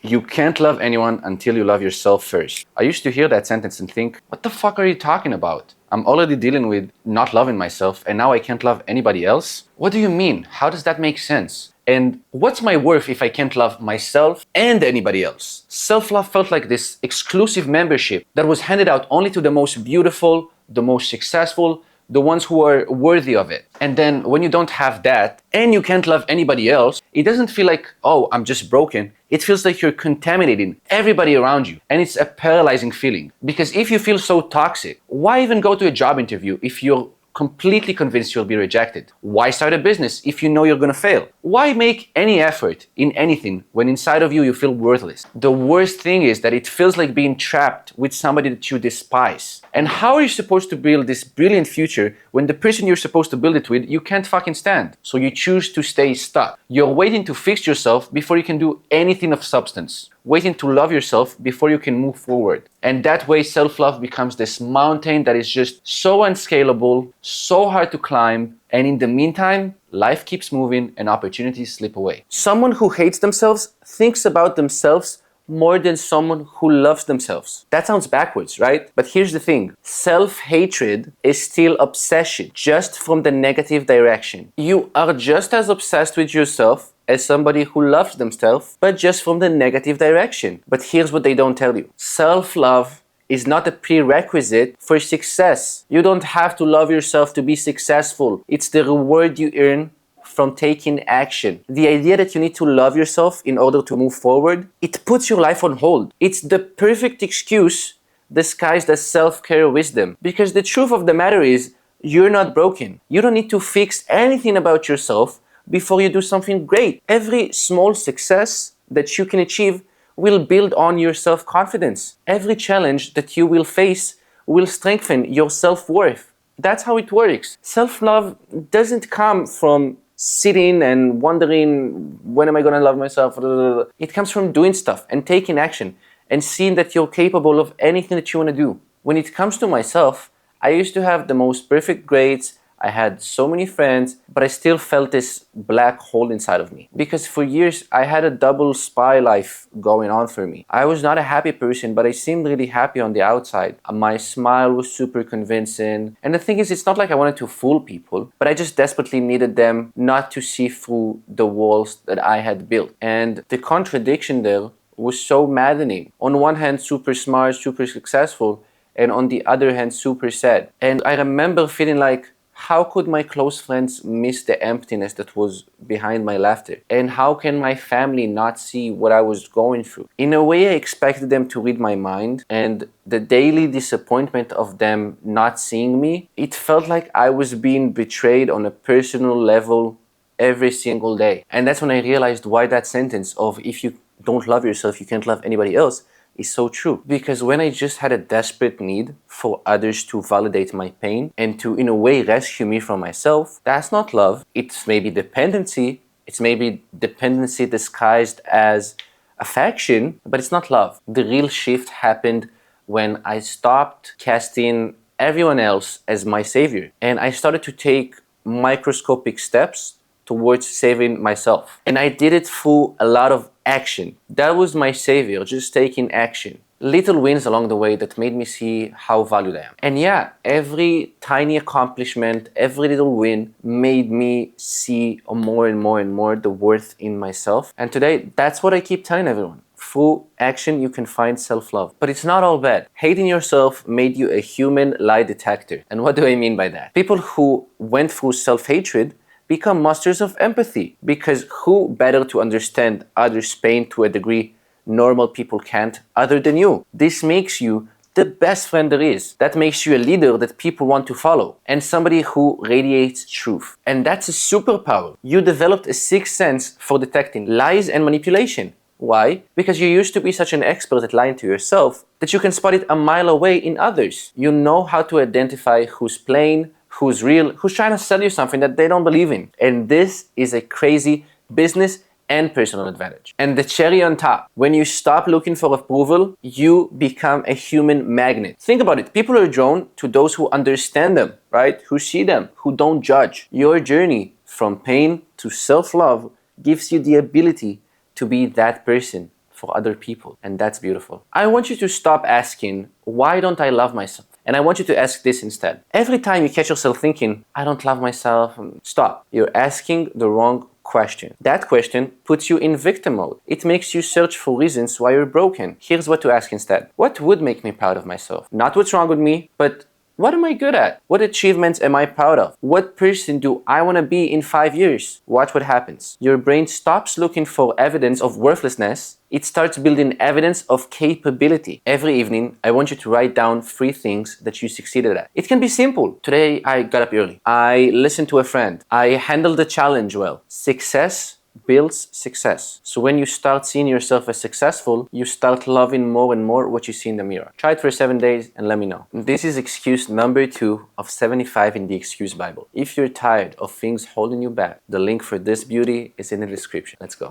You can't love anyone until you love yourself first. I used to hear that sentence and think, what the fuck are you talking about? I'm already dealing with not loving myself and now I can't love anybody else? What do you mean? How does that make sense? And what's my worth if I can't love myself and anybody else? Self-love felt like this exclusive membership that was handed out only to the most beautiful, the most successful, the ones who are worthy of it. And then when you don't have that and you can't love anybody else, it doesn't feel like, oh, I'm just broken. It feels like you're contaminating everybody around you. And it's a paralyzing feeling. Because if you feel so toxic, why even go to a job interview if you're completely convinced you'll be rejected? Why start a business if you know you're gonna fail? Why make any effort in anything when inside of you you feel worthless? The worst thing is that it feels like being trapped with somebody that you despise. And how are you supposed to build this brilliant future when the person you're supposed to build it with you can't fucking stand? So you choose to stay stuck. You're waiting to fix yourself before you can do anything of substance. Waiting to love yourself before you can move forward. And that way self-love becomes this mountain that is just so unscalable, so hard to climb, and in the meantime, life keeps moving and opportunities slip away. Someone who hates themselves thinks about themselves more than someone who loves themselves. That sounds backwards, right? But here's the thing. Self-hatred is still obsession, just from the negative direction. You are just as obsessed with yourself as somebody who loves themselves, but just from the negative direction. But here's what they don't tell you. Self-love is not a prerequisite for success. You don't have to love yourself to be successful. It's the reward you earn from taking action. The idea that you need to love yourself in order to move forward, it puts your life on hold. It's the perfect excuse disguised as self-care wisdom. Because the truth of the matter is, you're not broken. You don't need to fix anything about yourself before you do something great. Every small success that you can achieve will build on your self-confidence. Every challenge that you will face will strengthen your self-worth. That's how it works. Self-love doesn't come from sitting and wondering, when am I gonna love myself? It comes from doing stuff and taking action and seeing that you're capable of anything that you wanna do. When it comes to myself, I used to have the most perfect grades. I had so many friends, but I still felt this black hole inside of me. Because for years, I had a double spy life going on for me. I was not a happy person, but I seemed really happy on the outside. My smile was super convincing. And the thing is, it's not like I wanted to fool people, but I just desperately needed them not to see through the walls that I had built. And the contradiction there was so maddening. On one hand, super smart, super successful, and on the other hand, super sad. And I remember feeling like, how could my close friends miss the emptiness that was behind my laughter? And how can my family not see what I was going through? In a way, I expected them to read my mind, and the daily disappointment of them not seeing me, it felt like I was being betrayed on a personal level every single day. And that's when I realized why that sentence of, if you don't love yourself, you can't love anybody else, is so true. Because when I just had a desperate need for others to validate my pain and to, in a way, rescue me from myself, that's not love. It's maybe dependency. It's maybe dependency disguised as affection, but it's not love. The real shift happened when I stopped casting everyone else as my savior. And I started to take microscopic steps towards saving myself. And I did it through a lot of action. That was my savior, just taking action. Little wins along the way that made me see how valued I am. And yeah, every tiny accomplishment, every little win made me see more and more and more the worth in myself. And today, that's what I keep telling everyone. Through action, you can find self-love. But it's not all bad. Hating yourself made you a human lie detector. And what do I mean by that? People who went through self-hatred become masters of empathy, because who better to understand others' pain to a degree normal people can't other than you? This makes you the best friend there is. That makes you a leader that people want to follow, and somebody who radiates truth. And that's a superpower. You developed a sixth sense for detecting lies and manipulation. Why? Because you used to be such an expert at lying to yourself that you can spot it a mile away in others. You know how to identify who's playing, who's real, who's trying to sell you something that they don't believe in. And this is a crazy business and personal advantage. And the cherry on top, when you stop looking for approval, you become a human magnet. Think about it. People are drawn to those who understand them, right? Who see them, who don't judge. Your journey from pain to self-love gives you the ability to be that person for other people. And that's beautiful. I want you to stop asking, why don't I love myself? And I want you to ask this instead. Every time you catch yourself thinking, I don't love myself, stop. You're asking the wrong question. That question puts you in victim mode. It makes you search for reasons why you're broken. Here's what to ask instead. What would make me proud of myself? Not what's wrong with me, but what am I good at? What achievements am I proud of? What person do I want to be in 5 years? Watch what happens. Your brain stops looking for evidence of worthlessness. It starts building evidence of capability. Every evening, I want you to write down 3 things that you succeeded at. It can be simple. Today, I got up early. I listened to a friend. I handled the challenge well. Success builds success. So when you start seeing yourself as successful, you start loving more and more what you see in the mirror. Try it for 7 days and let me know. This is excuse number 2 of 75 in the Excuse Bible. If you're tired of things holding you back, the link for this beauty is in the description. Let's go.